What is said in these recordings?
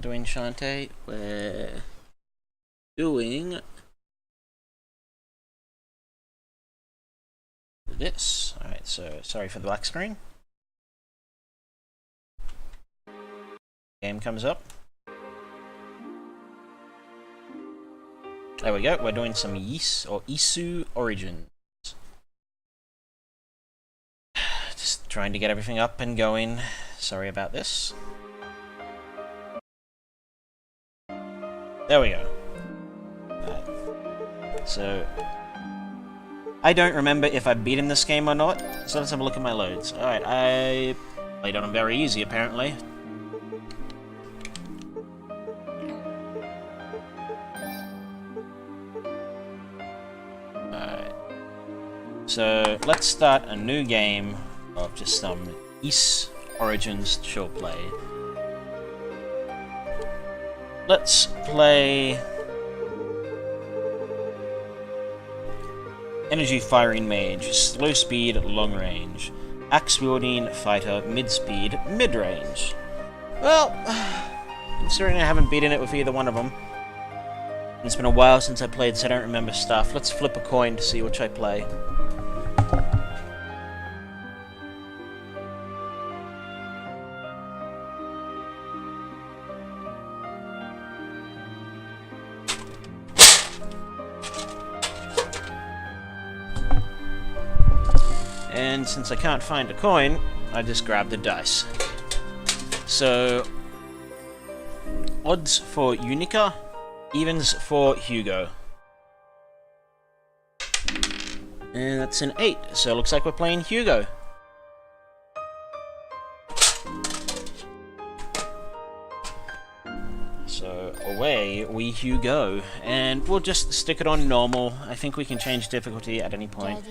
not doing Shantae. We're doing this. Alright, so sorry for the black screen. Game comes up. There we go, we're doing some Ys or Isu Origins. Just trying to get everything up and going. Sorry about this. There we go. Right. So, I don't remember if I beat in this game or not, so let's have a look at my loads. Alright, I played on them very easy apparently. Alright. So, let's start a new game of just some Ys Origins chill play. Let's play Energy Firing Mage, slow speed, long range. Axe wielding fighter, mid speed, mid range. Well, considering I haven't beaten it with either one of them, it's been a while since I played, so I don't remember stuff. Let's flip a coin to see which I play. And since I can't find a coin, I just grab the dice. So, odds for Unica, evens for Hugo. And that's an 8, so it looks like we're playing Hugo. So, away we Hugo. And we'll just stick it on normal. I think we can change difficulty at any point.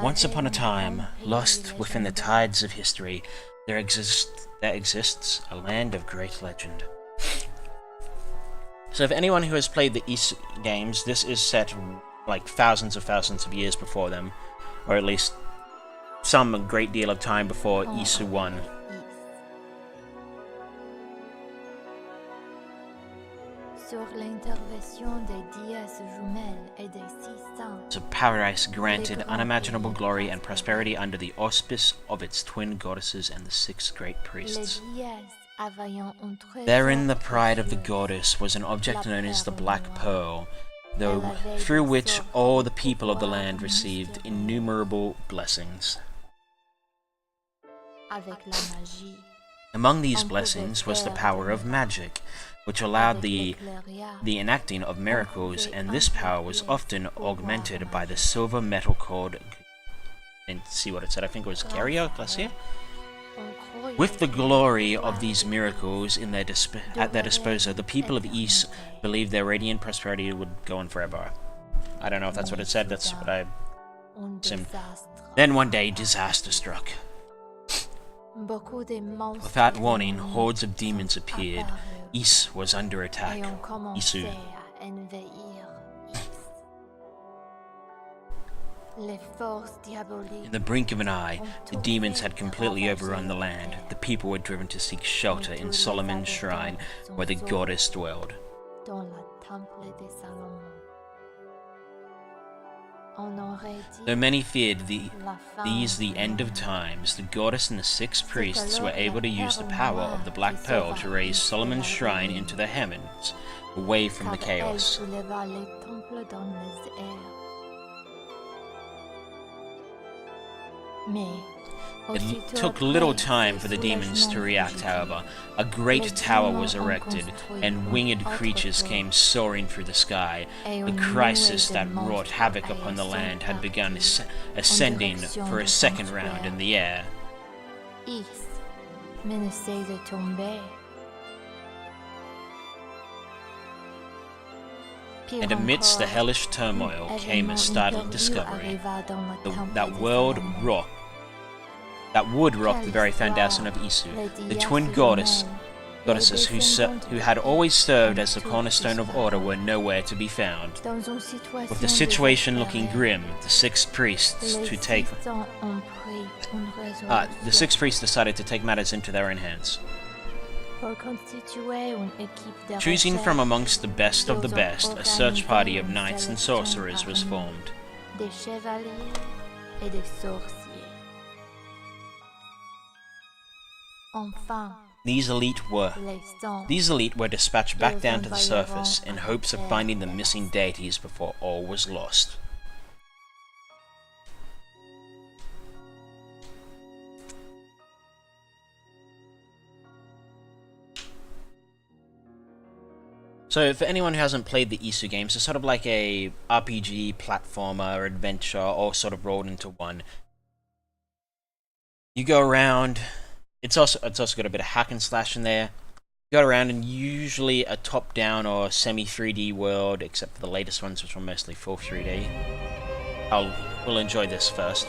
Once upon a time, lost within the tides of history, there exists a land of great legend. So if anyone who has played the Ys games, this is set like thousands of years before them, or at least some great deal of time before Ys 1. It's a paradise granted unimaginable glory and prosperity under the auspice of its twin goddesses and the 6 great priests. Therein the pride of the goddess was an object known as the Black Pearl, through which all the people of the land received innumerable blessings. Among these blessings was the power of magic, which allowed the enacting of miracles, and this power was often augmented by the silver metal called, and see what it said, I think it was Carrier Glacier? With the glory of these miracles at their disposal, the people of Ys believed their radiant prosperity would go on forever. I don't know if that's what it said, that's what I assumed. Then one day, disaster struck. Without warning, hordes of demons appeared. Ys was under attack. Isu. In the brink of an eye, the demons had completely overrun the land. The people were driven to seek shelter in Solomon's shrine, where the goddess dwelled. Though many feared the end of times, the goddess and the 6 priests were able to use the power of the Black Pearl to raise Solomon's shrine into the heavens, away from the chaos. It took little time for the demons to react, however. A great tower was erected, and winged creatures came soaring through the sky. The crisis that wrought havoc upon the land had begun ascending for a second round in the air. And amidst the hellish turmoil came a startling discovery. That would rock the very foundation of Isu. The twin goddesses who had always served as the cornerstone of order were nowhere to be found. With the situation looking grim, the 6 priests decided to take matters into their own hands. Choosing from amongst the best of the best, a search party of knights and sorcerers was formed. These elite were dispatched back down to the surface in hopes of finding the missing deities before all was lost. So, for anyone who hasn't played the Isu games, it's sort of like a RPG, platformer, adventure, all sort of rolled into one. You go around. It's also got a bit of hack and slash in there. You go around and usually a top-down or semi-3D world, except for the latest ones, which were mostly full 3D. We'll enjoy this first.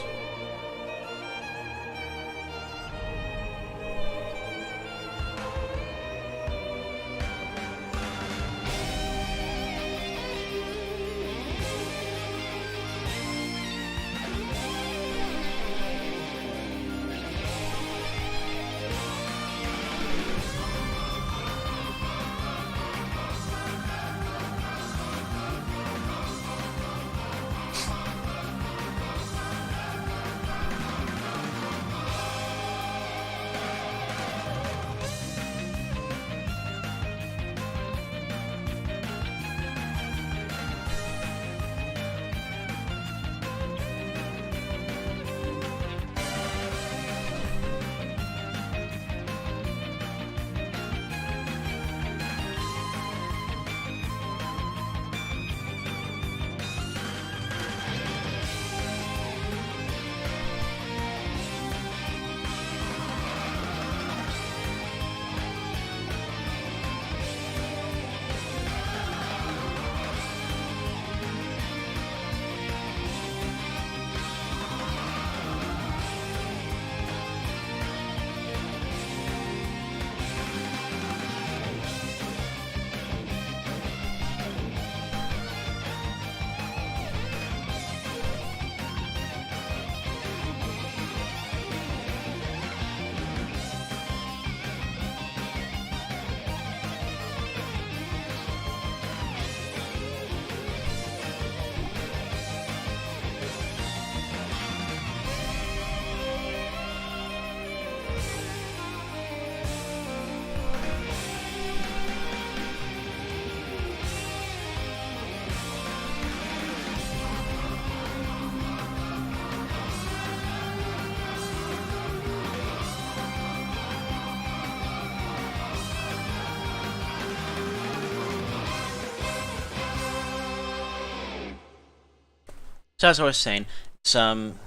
So as I was saying, some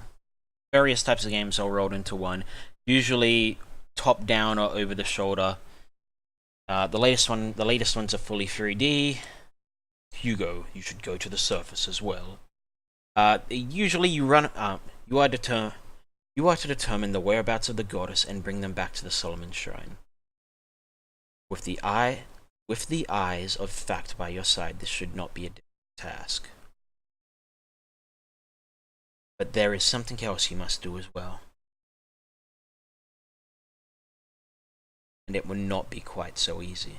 various types of games all rolled into one. Usually top-down or over-the-shoulder. The latest ones are fully 3D. Hugo, you should go to the surface as well. Usually you are to determine the whereabouts of the goddess and bring them back to the Solomon Shrine. With the eyes of fact by your side, this should not be a difficult task. But there is something else you must do as well. And it will not be quite so easy.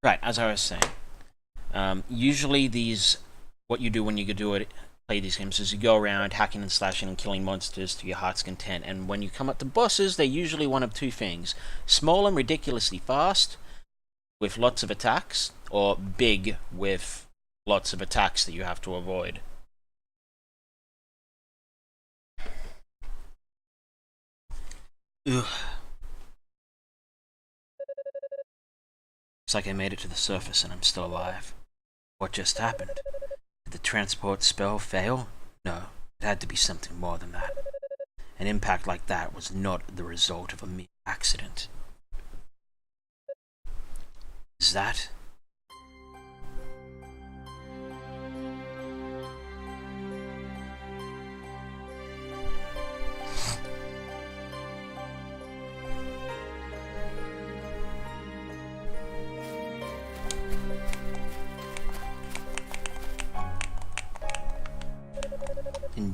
Right, as I was saying, usually what you do when you play these games is you go around hacking and slashing and killing monsters to your heart's content, and when you come up to bosses, they're usually one of two things: small and ridiculously fast, with lots of attacks, or big with lots of attacks that you have to avoid. Ugh. Looks like I made it to the surface and I'm still alive. What just happened? Did the transport spell fail? No, it had to be something more than that. An impact like that was not the result of a mere accident. Is that?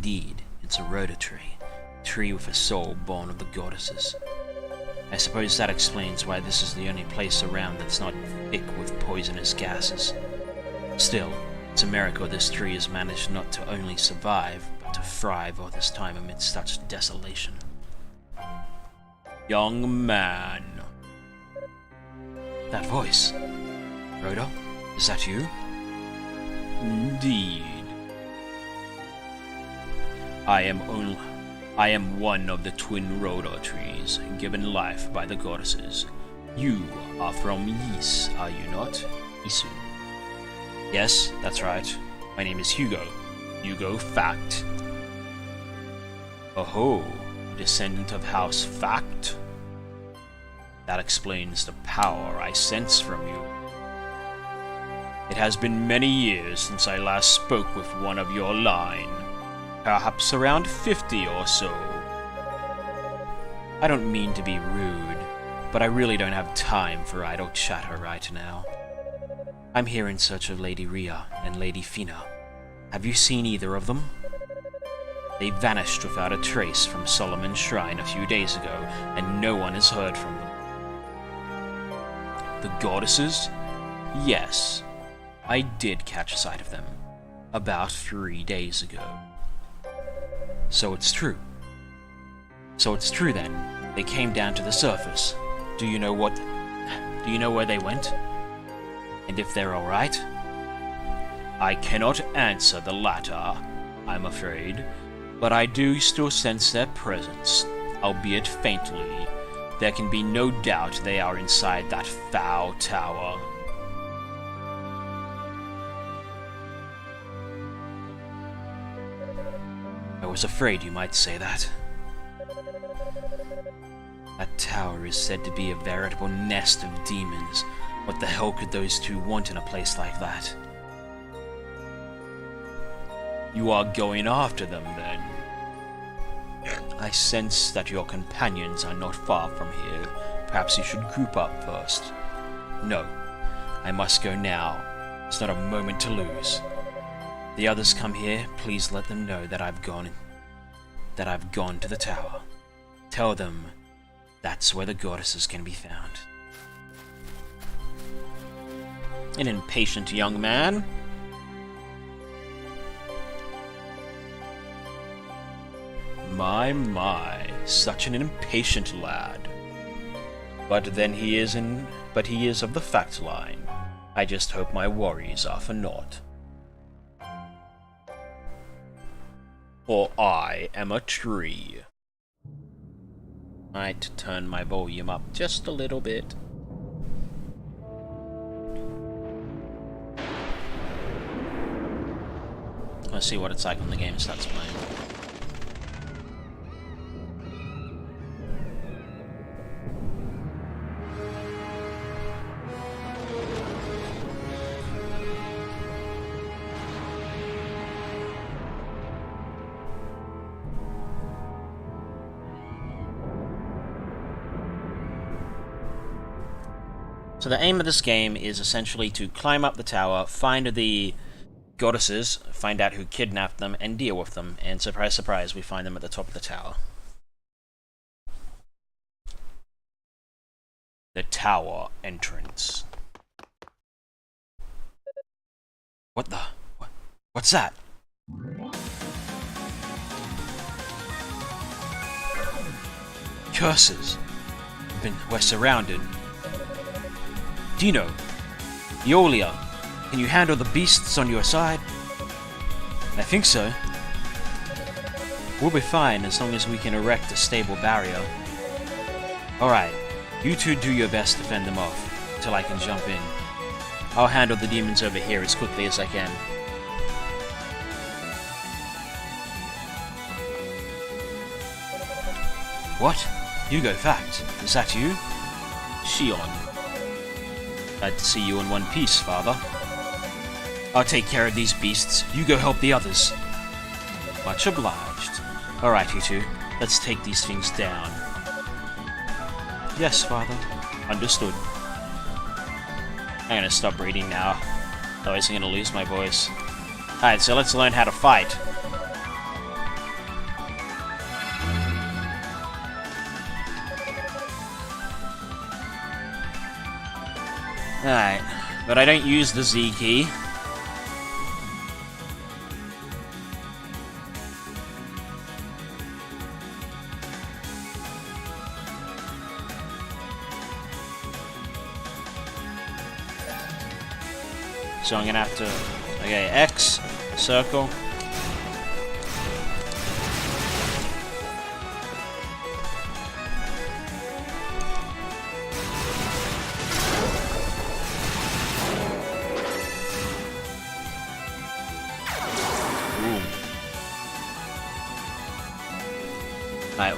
Indeed, it's a rhoda tree. A tree with a soul born of the goddesses. I suppose that explains why this is the only place around that's not thick with poisonous gases. Still, it's a miracle this tree has managed not to only survive, but to thrive all this time amidst such desolation. Young man. That voice. Rhoda, is that you? Indeed. I am one of the twin rhoda trees, given life by the goddesses. You are from Ys, are you not? Isu. Yes, that's right. My name is Hugo. Hugo Fact. Oh, descendant of House Fact? That explains the power I sense from you. It has been many years since I last spoke with one of your line. Perhaps around 50 or so. I don't mean to be rude, but I really don't have time for idle chatter right now. I'm here in search of Lady Rhea and Lady Fina. Have you seen either of them? They vanished without a trace from Solomon's Shrine a few days ago, and no one has heard from them. The goddesses? Yes, I did catch sight of them, about 3 days ago. So it's true. So it's true then. They came down to the surface. Do you know where they went? And if they're alright? I cannot answer the latter, I'm afraid, but I do still sense their presence, albeit faintly. There can be no doubt they are inside that foul tower. I was afraid you might say that. That tower is said to be a veritable nest of demons. What the hell could those two want in a place like that? You are going after them, then? I sense that your companions are not far from here. Perhaps you should group up first. No, I must go now. It's not a moment to lose. The others come here, please let them know that I've gone to the tower. Tell them that's where the goddesses can be found. An impatient young man. My, such an impatient lad. But he is of the fact line. I just hope my worries are for naught. For I am a tree. Might turn my volume up just a little bit. Let's see what it's like when the game starts playing. So the aim of this game is essentially to climb up the tower, find the goddesses, find out who kidnapped them, and deal with them. And surprise, surprise, we find them at the top of the tower. The tower entrance. What's that? Curses. We're surrounded. Dino, Eolia, can you handle the beasts on your side? I think so. We'll be fine as long as we can erect a stable barrier. Alright, you two do your best to fend them off, until I can jump in. I'll handle the demons over here as quickly as I can. What? Hugo Fact, is that you? Shion. Glad to see you in one piece, Father. I'll take care of these beasts. You go help the others. Much obliged. Alright, you two. Let's take these things down. Yes, Father. Understood. I'm gonna stop reading now. Otherwise I'm gonna lose my voice. Alright, so let's learn how to fight. Alright, but I don't use the Z key. So I'm gonna have to... Okay, X, circle. Right,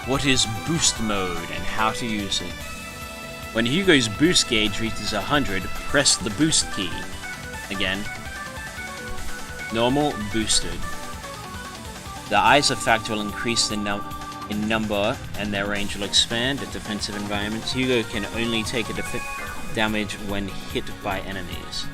what is boost mode and how to use it? When Hugo's boost gauge reaches 100, press the boost key. Again. Normal, boosted. The eyes effect will increase in number and their range will expand. In defensive environments, Hugo can only take a damage when hit by enemies.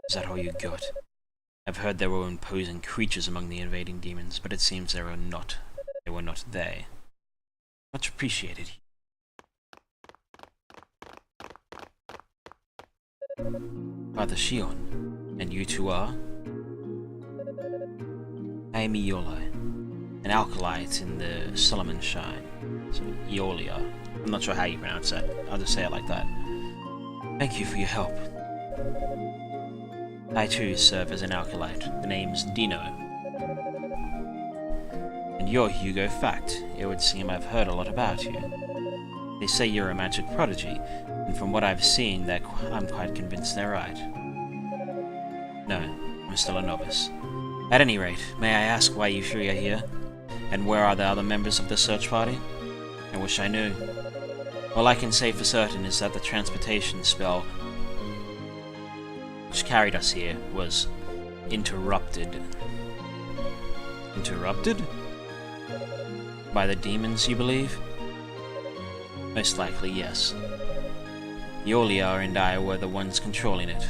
Is that all you got? I've heard there were imposing creatures among the invading demons, but it seems they were not. They were not they. Much appreciated. Father Shion, and you two are? I am Iola, an alkalite in the Solomon Shine. So, Iolia. I'm not sure how you pronounce that. I'll just say it like that. Thank you for your help. I too serve as an alkalite. The name's Dino. And you're Hugo Fact. It would seem I've heard a lot about you. They say you're a magic prodigy, and from what I've seen, I'm quite convinced they're right. No, I'm still a novice. At any rate, may I ask why you three are here? And where are the other members of the search party? I wish I knew. All I can say for certain is that the transportation spell which carried us here was interrupted. Interrupted? By the demons, you believe? Most likely, yes. Iolia and I were the ones controlling it.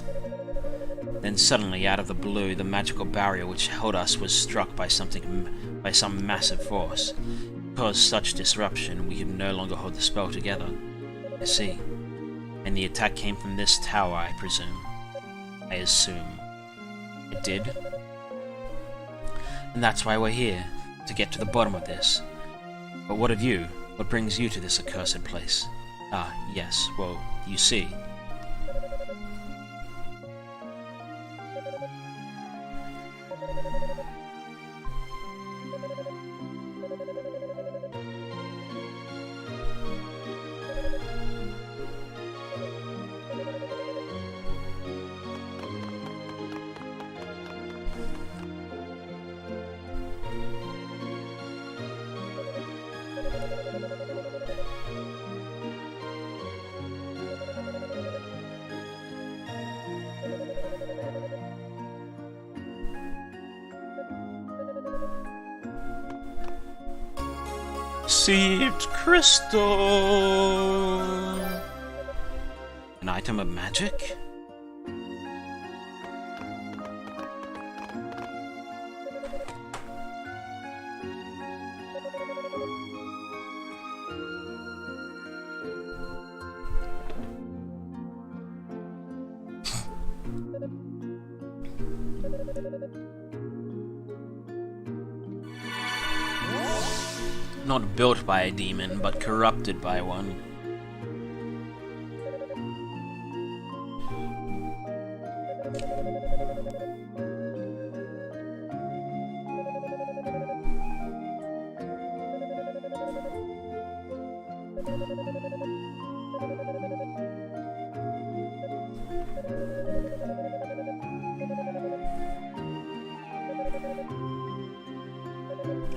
Then suddenly, out of the blue, the magical barrier which held us was struck by some massive force. It caused such disruption, we could no longer hold the spell together. I see. And the attack came from this tower, I presume. I assume. It did? And that's why we're here, to get to the bottom of this. But what of you? What brings you to this accursed place? Ah, yes, well, you see. Received crystal! An item of magic? Not built by a demon, but corrupted by one.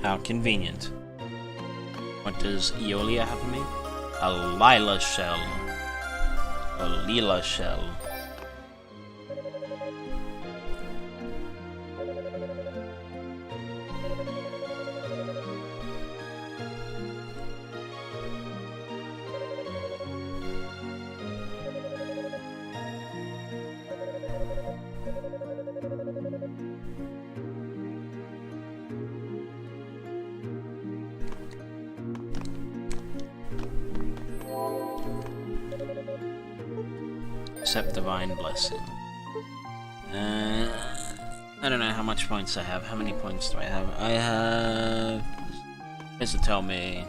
How convenient. What does Iolia have for me? A Lila shell. A Lila shell. Accept Divine Blessing. I don't know how much points I have. How many points do I have? I have... Here's to tell me.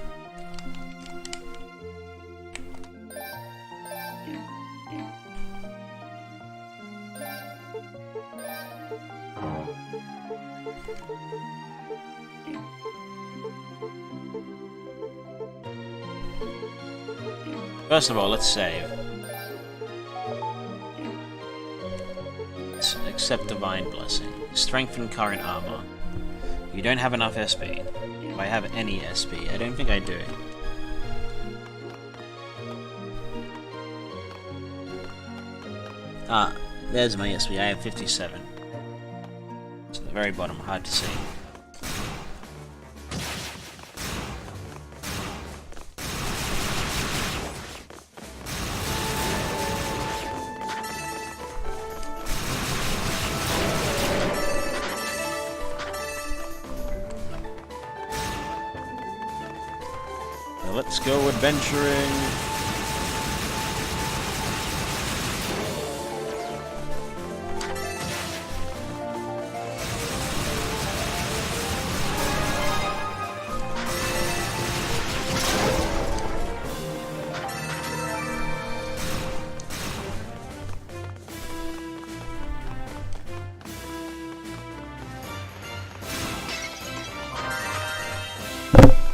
First of all, let's save. Let's accept Divine Blessing. Strengthen current armor. You don't have enough SP. Do I have any SP? I don't think I do. Ah, there's my SP. I have 57. It's at the very bottom, hard to see. Let's go adventuring!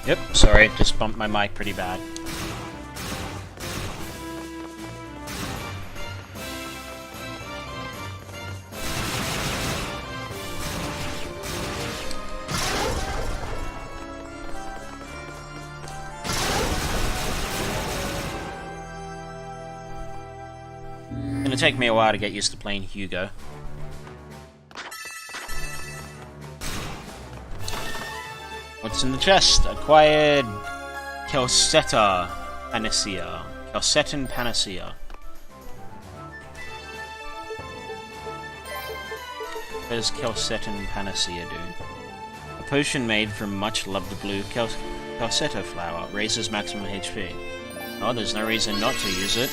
Yep, sorry, just bumped my mic pretty bad. It's gonna take me a while to get used to playing Hugo. What's in the chest? Acquired Calceta Panacea. Calcetin Panacea. What does Calcetin Panacea do? A potion made from much loved blue Calceta flower. Raises maximum HP. Oh, there's no reason not to use it.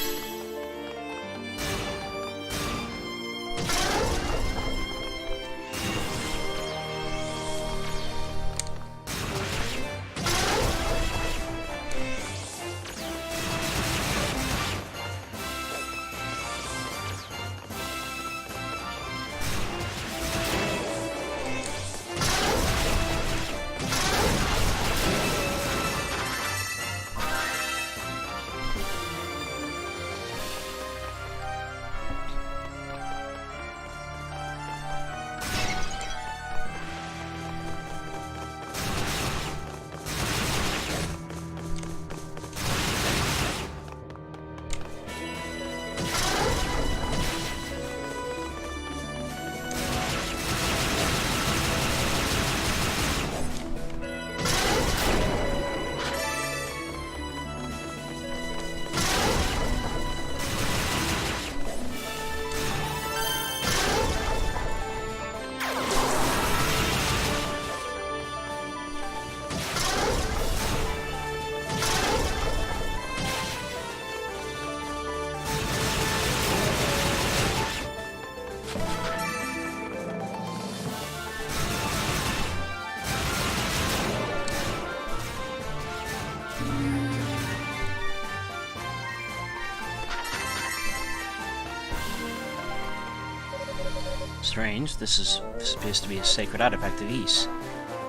Strange, this appears to be a sacred artifact of Ys.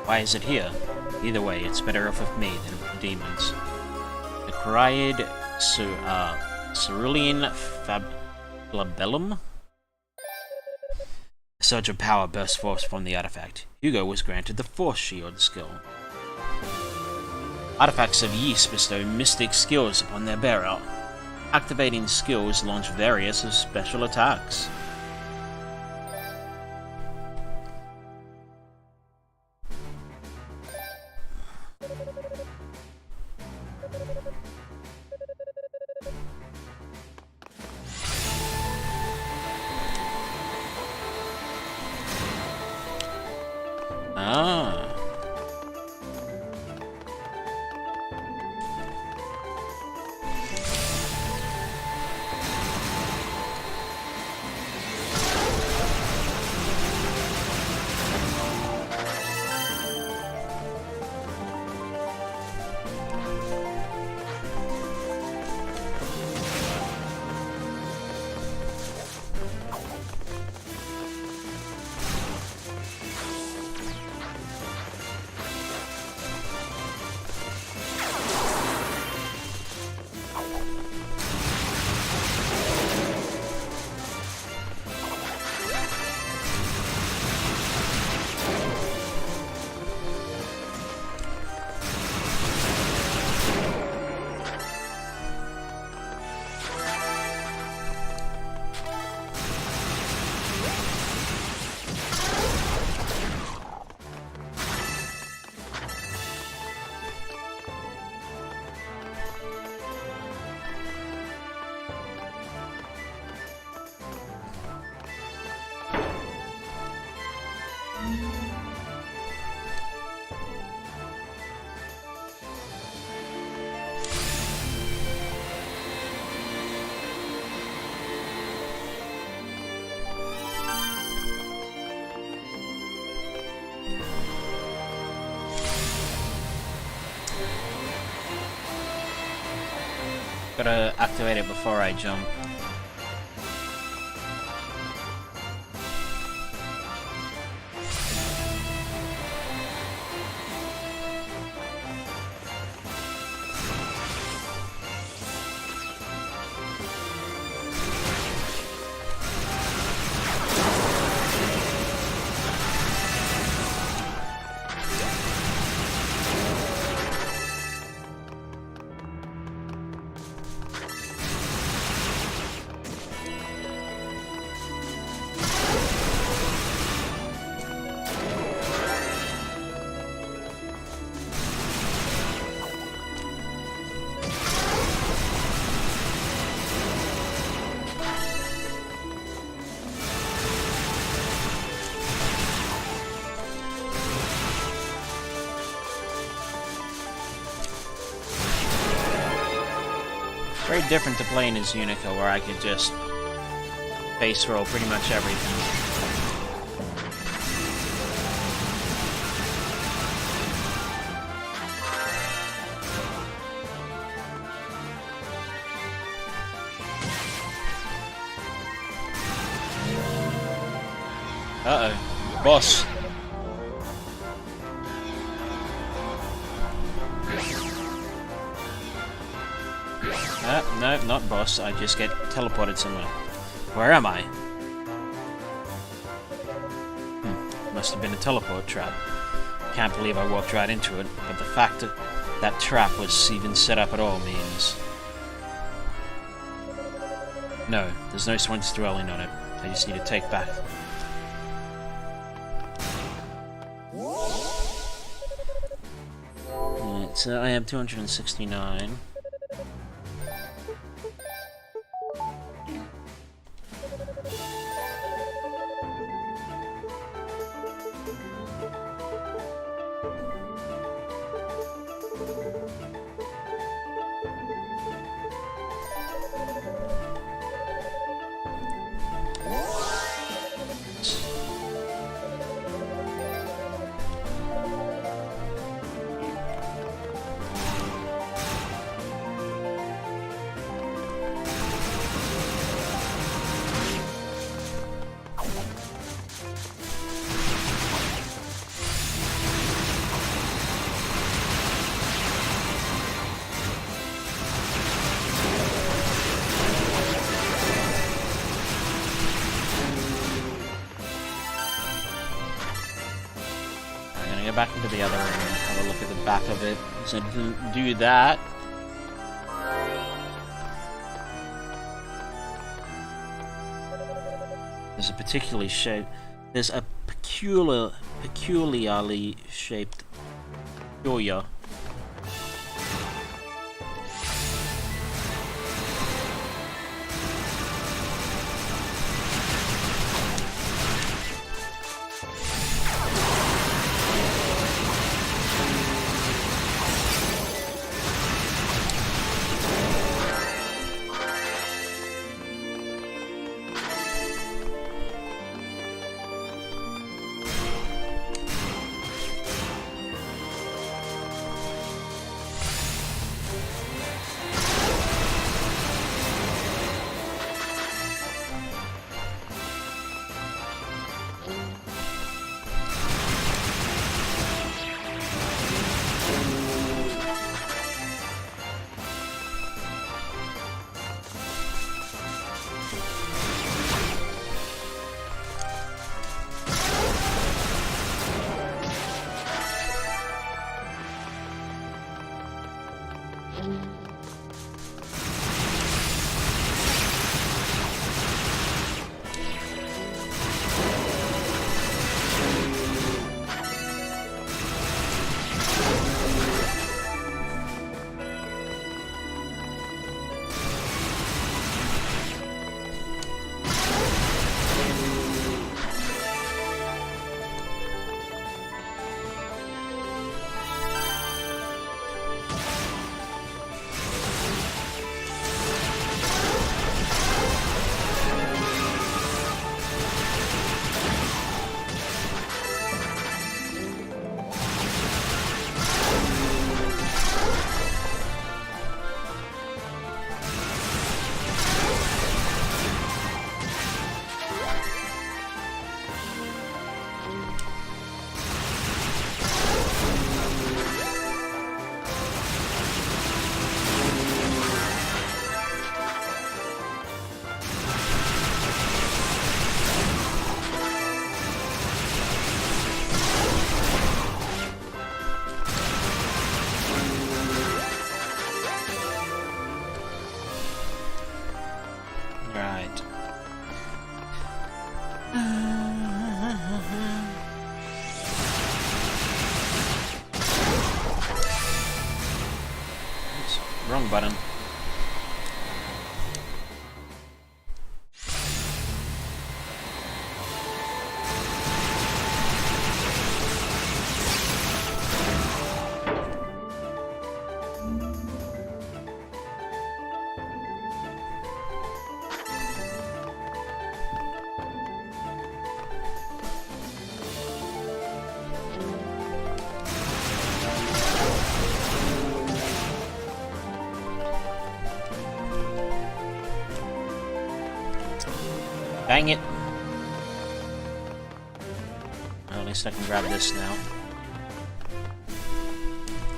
Why is it here? Either way, it's better off with me than with the demons. The Cryid Cerulean Flabellum? A surge of power burst forth from the artifact. Hugo was granted the Force Shield skill. Artifacts of Ys bestow mystic skills upon their bearer. Activating skills launch various special attacks. Ah. Gotta activate it before I jump. Very different to playing as Unico, where I could just base roll pretty much everything. Uh-oh. Boss. No, not boss. I just get teleported somewhere. Where am I? Must have been a teleport trap. Can't believe I walked right into it, but the fact that that trap was even set up at all means... No, there's no point dwelling on it. I just need to take back. Right, so I have 269. Back into the other room and have a look at the back of it. So to do that, there's a peculiarly shaped Joya. wrong button. Dang it. Well, at least I can grab this now.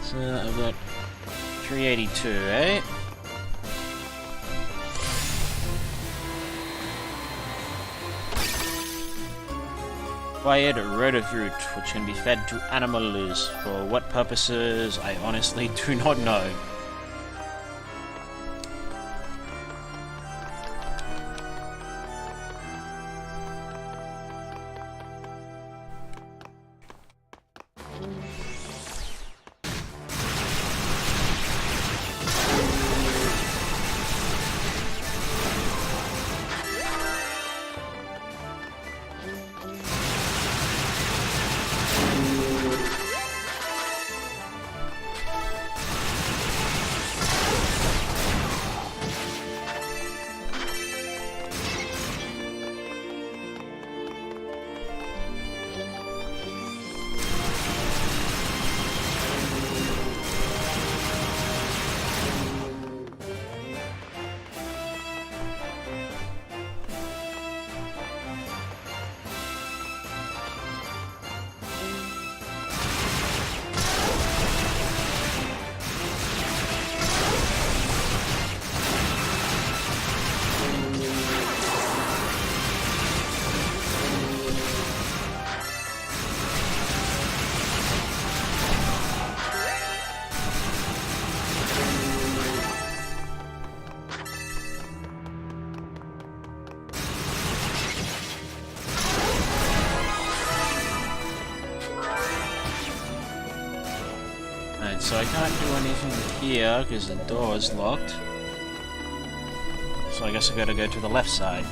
So I've got 382, eh? Acquired rotovroot, which can be fed to animals. For what purposes, I honestly do not know. So I can't do anything here because the door is locked. So I guess I gotta go to the left side.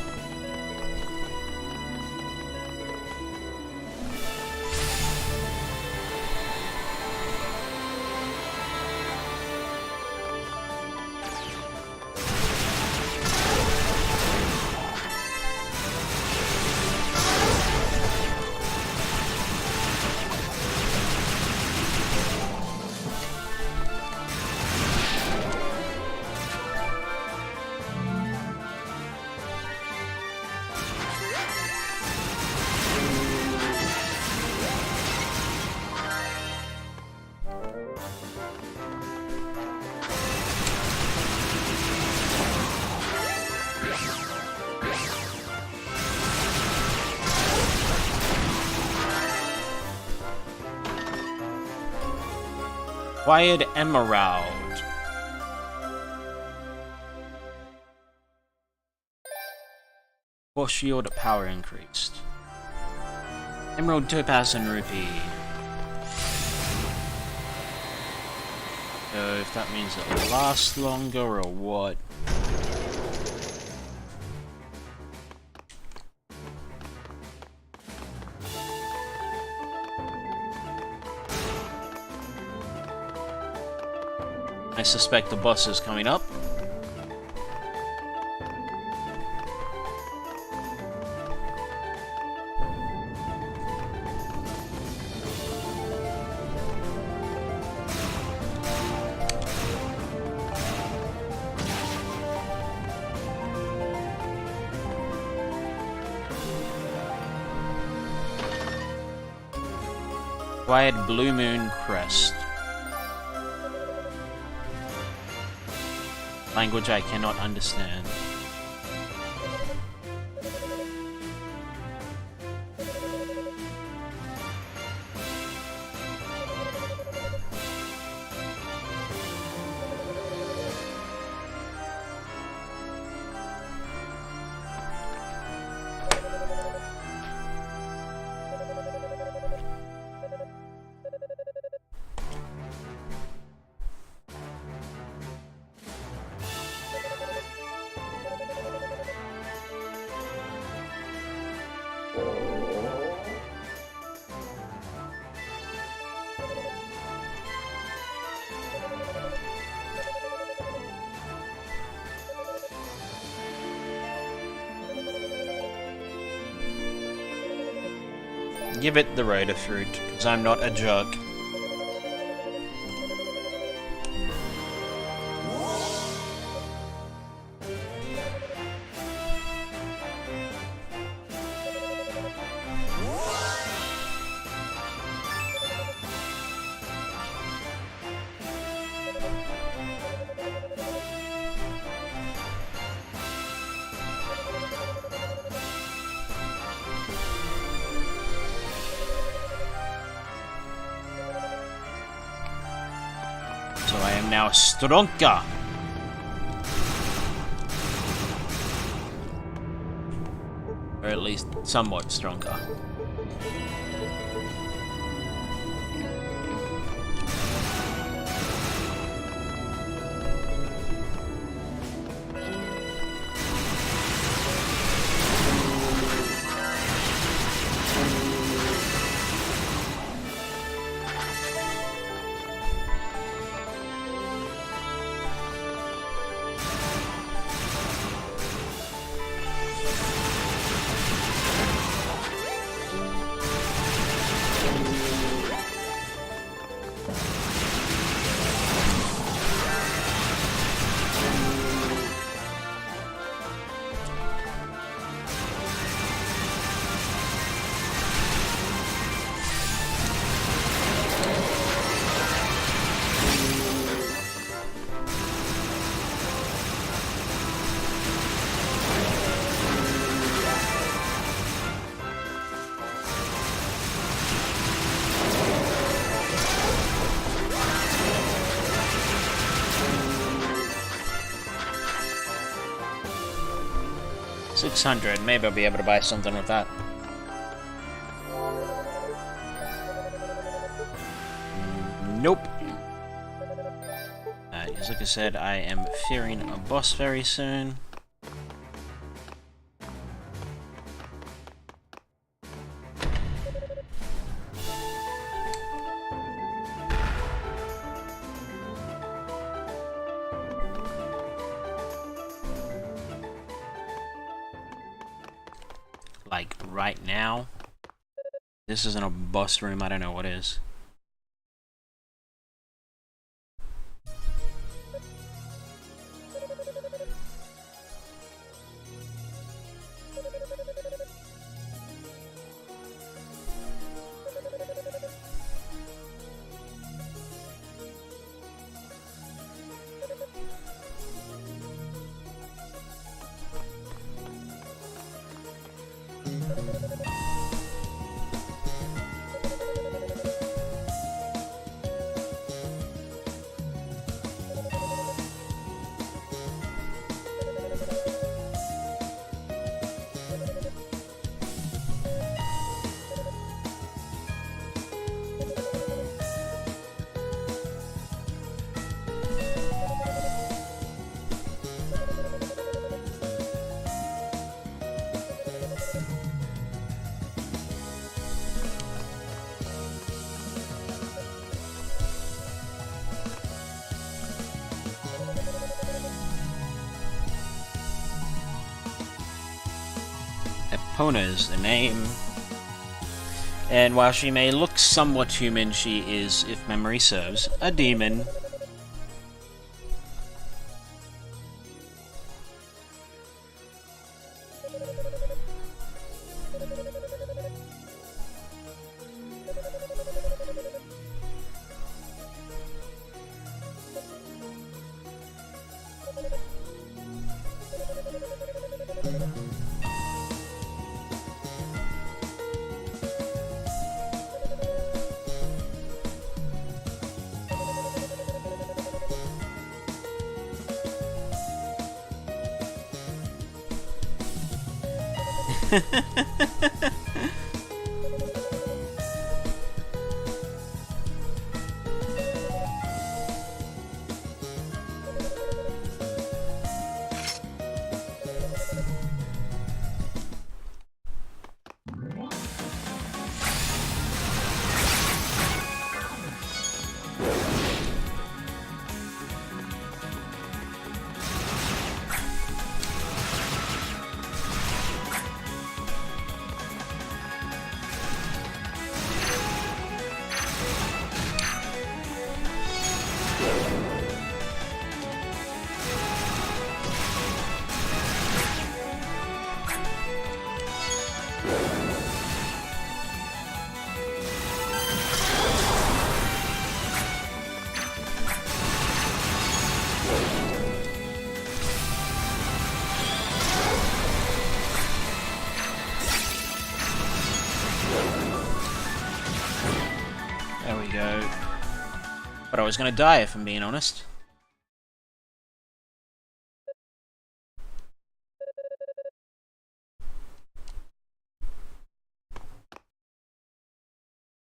Acquired emerald. Force shield power increased. Emerald, topaz, and rupee. So if that means it'll last longer or what? I suspect the boss is coming up. Acquired Blue Moon Crest. Language I cannot understand. Give it the Rhoda fruit, because I'm not a jerk. So I am now stronger. Or at least somewhat stronger. $600. Maybe I'll be able to buy something with that. Nope. As like I said, I am fearing a boss very soon. Like, right now. This isn't a boss room, I don't know what is. Epona is the name. And while she may look somewhat human, she is, if memory serves, a demon. There we go. But I was gonna die, if I'm being honest.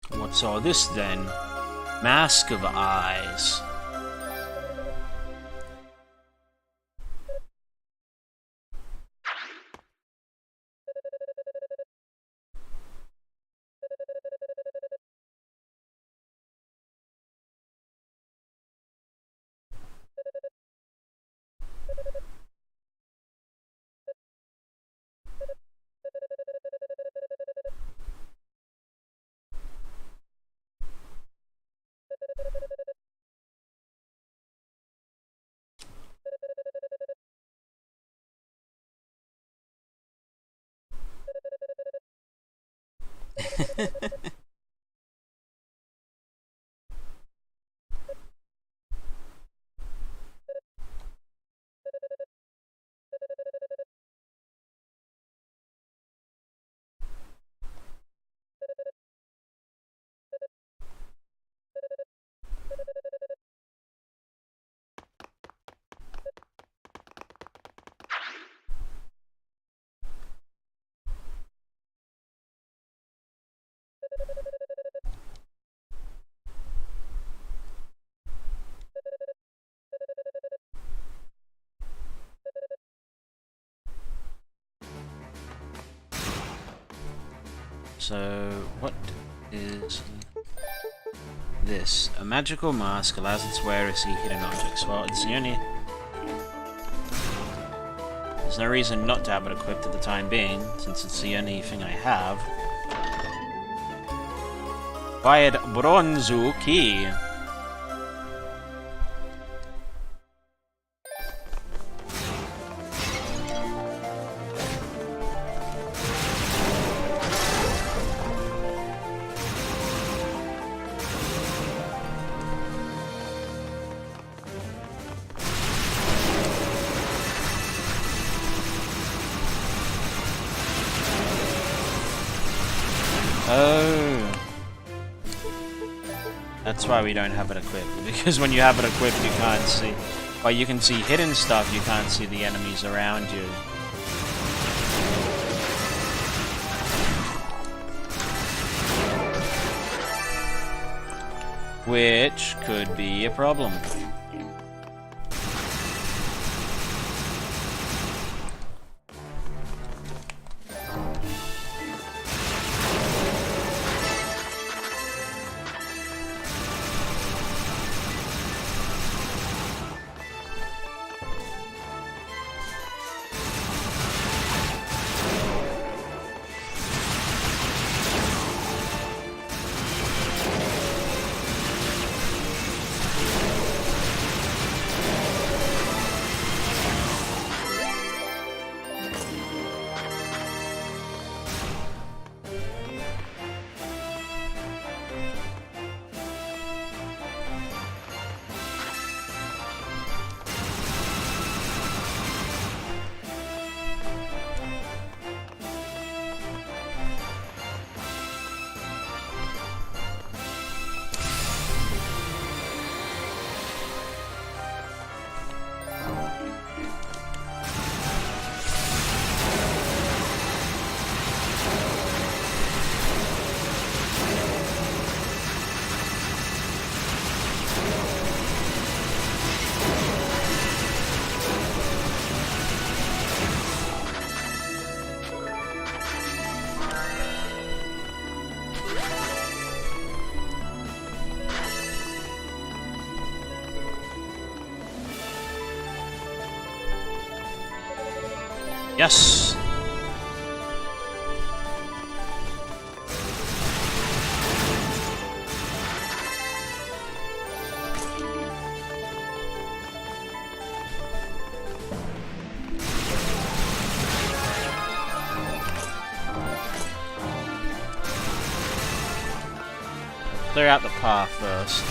What's all this, then? Mask of Eyes. So, what is this? A magical mask allows its wearer to see hidden objects. Well, it's the only... There's no reason not to have it equipped at the time being, since it's the only thing I have. Quiet Bronzu Key. Oh. That's why we don't have it equipped. Because when you have it equipped, you can't see... Well, you can see hidden stuff, you can't see the enemies around you. Which could be a problem. Yes! Clear out the path first.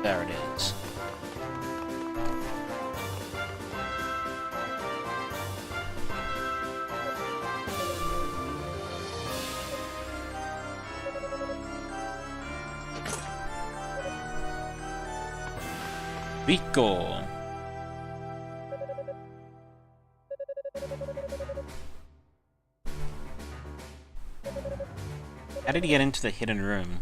There it is. Rico. How did he get into the hidden room?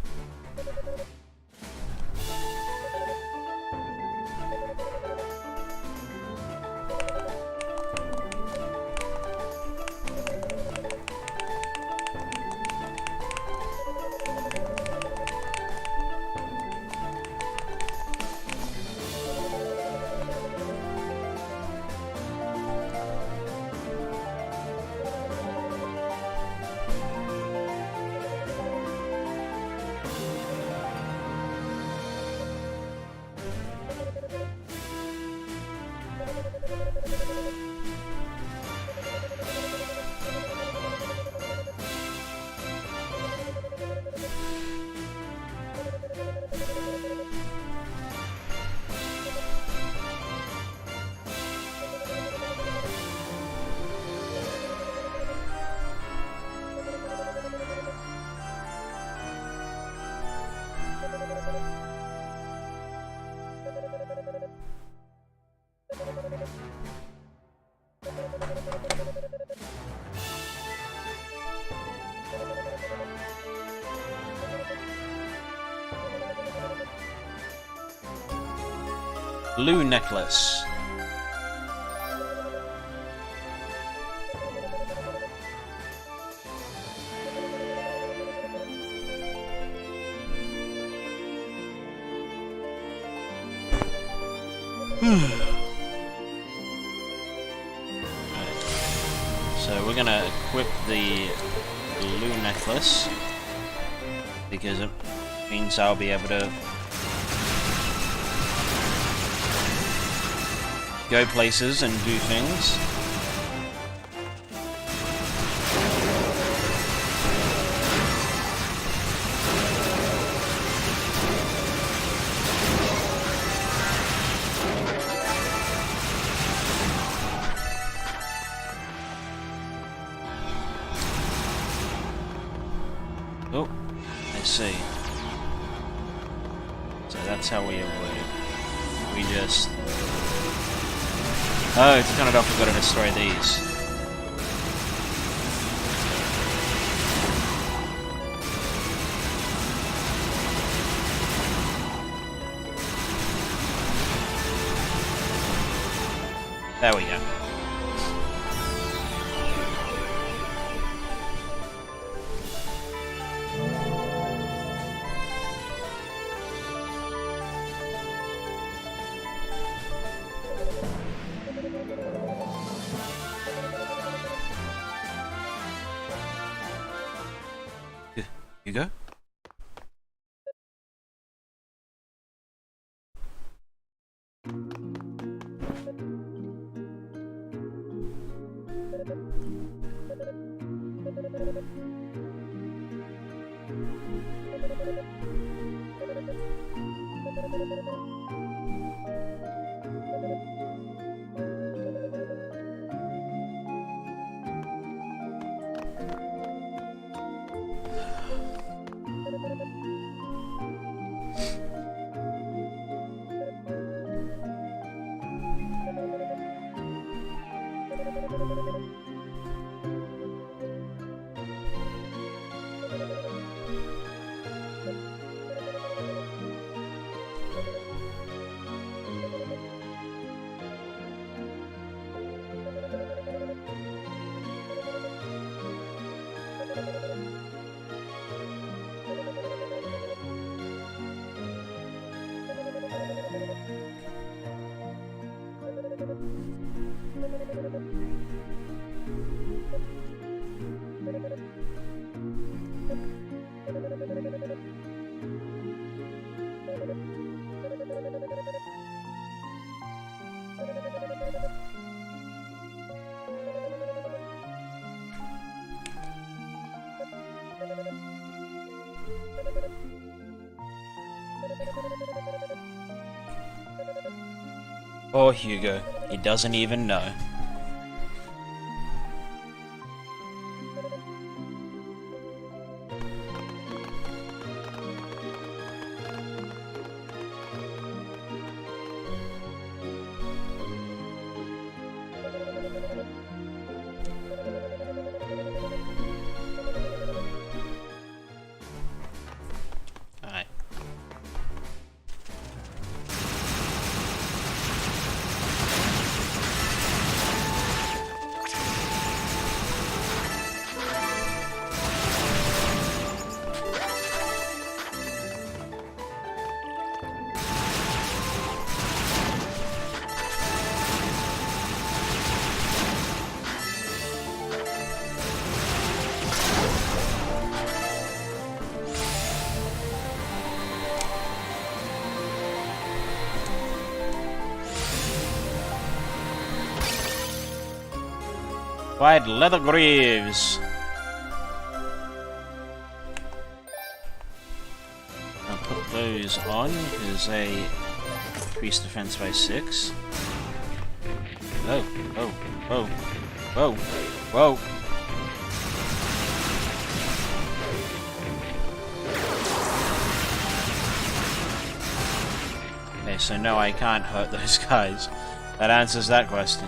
Blue necklace. So we're gonna equip the blue necklace because it means I'll be able to go places and do things. Oh, I see. So that's how we avoid it. We just... Oh, to turn it off, we've got to destroy these. There we go. Hugo? Poor Hugo. He doesn't even know. Alright. White leather greaves. I'll put those on because they increase defense by 6. Whoa, whoa, whoa, whoa, whoa. Okay, so no, I can't hurt those guys. That answers that question.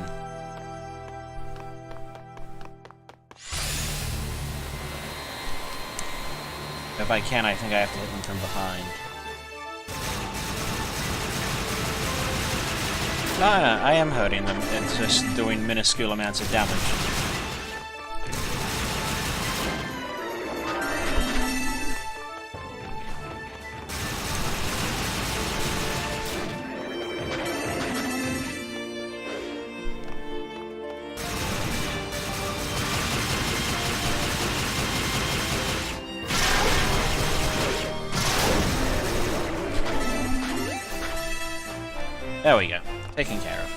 If I can, I think I have to hit them from behind. No, I am hurting them. It's just doing minuscule amounts of damage. There we go. Taken care of.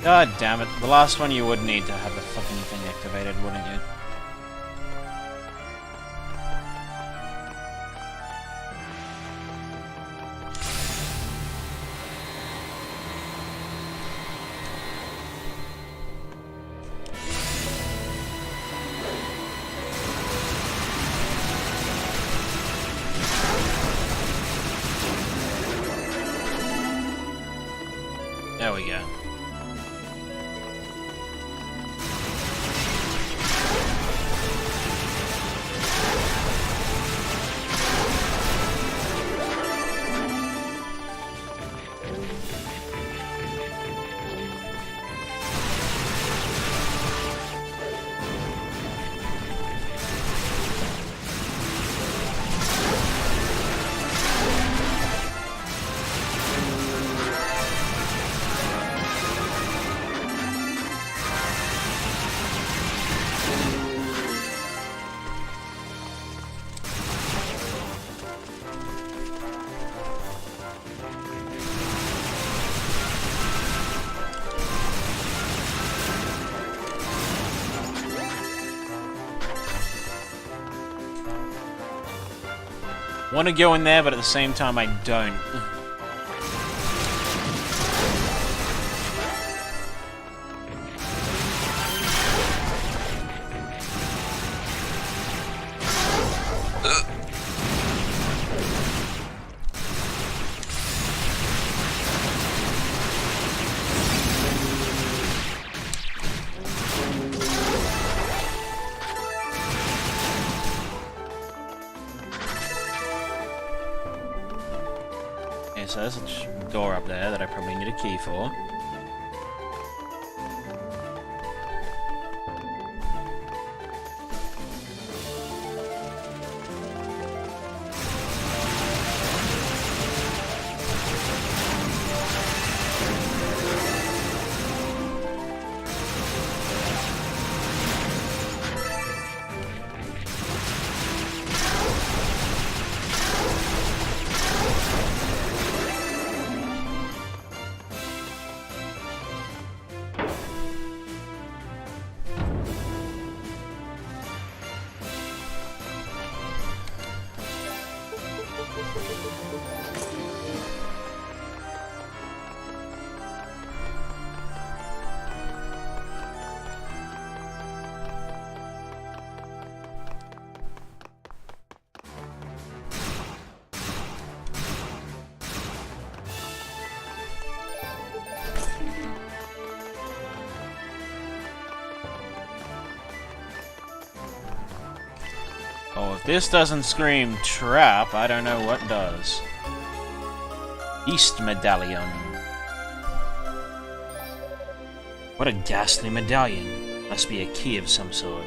God damn it. The last one you would need to have the fucking thing activated, wouldn't you? There we go. Want to go in there, but at the same time I don't. So there's a door up there that I probably need a key for. if this doesn't scream trap, I don't know what does. East Medallion. What a ghastly medallion. Must be a key of some sort.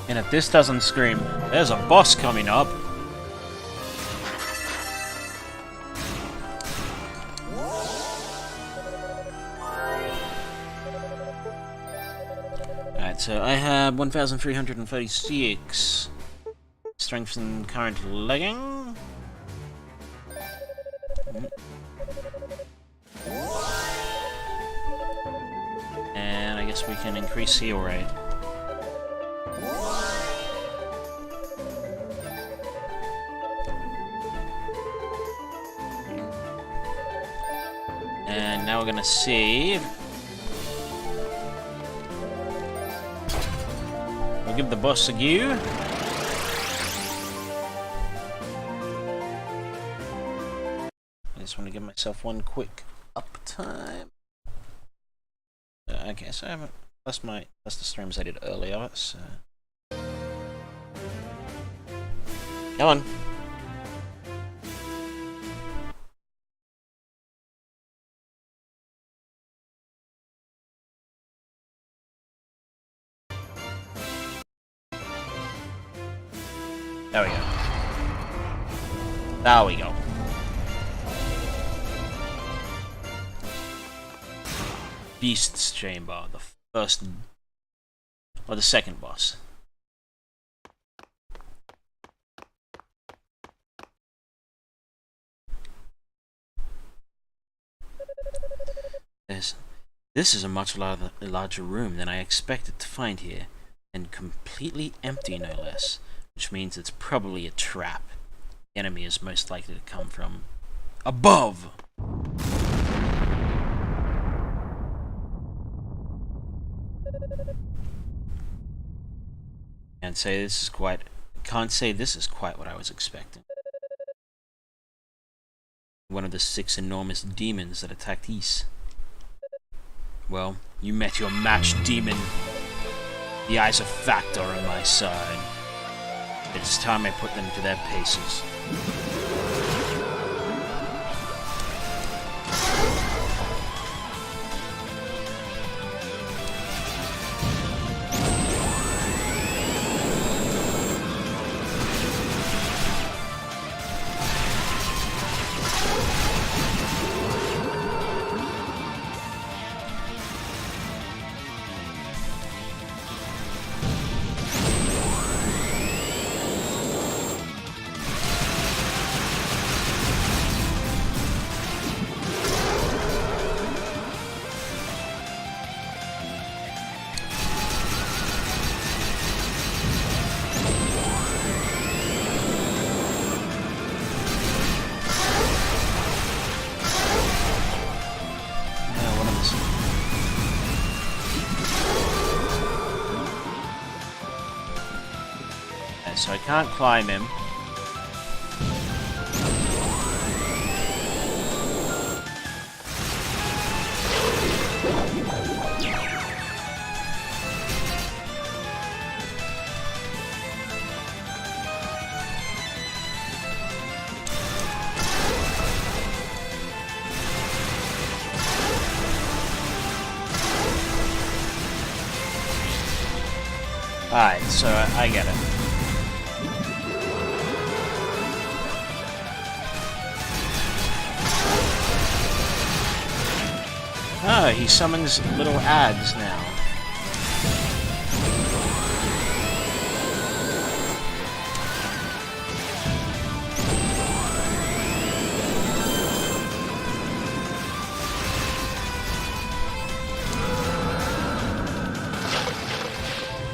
And if this doesn't scream, there's a boss coming up. Alright, so I have 1,336. Strength and current legging. And I guess we can increase heal rate. And now we're gonna save. We'll give the boss a go. I just want to give myself one quick uptime. Okay, so I haven't plus the streams I did earlier. So come on. There we go. There we go. Beast's Chamber, the first or the second boss. This is a much larger room than I expected to find here, and completely empty no less. Which means it's probably a trap. The enemy is most likely to come from above. Can't say this is quite what I was expecting. One of the 6 enormous demons that attacked East. Well, you met your match, demon. The eyes of fact are on my side. It is time I put them to their paces. so I can't climb him. Alright, so I get it. Oh, he summons little ads now.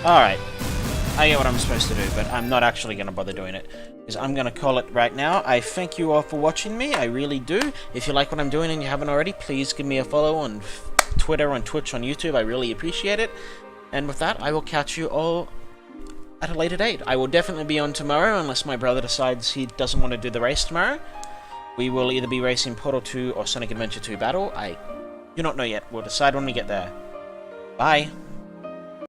Alright. I get what I'm supposed to do, but I'm not actually going to bother doing it, because I'm going to call it right now. I thank you all for watching me, I really do. If you like what I'm doing and you haven't already, please give me a follow on Twitter, on Twitch, on YouTube. I really appreciate it. And with that, I will catch you all at a later date. I will definitely be on tomorrow, unless my brother decides he doesn't want to do the race tomorrow. We will either be racing Portal 2 or Sonic Adventure 2 Battle. I do not know yet. We'll decide when we get there. Bye.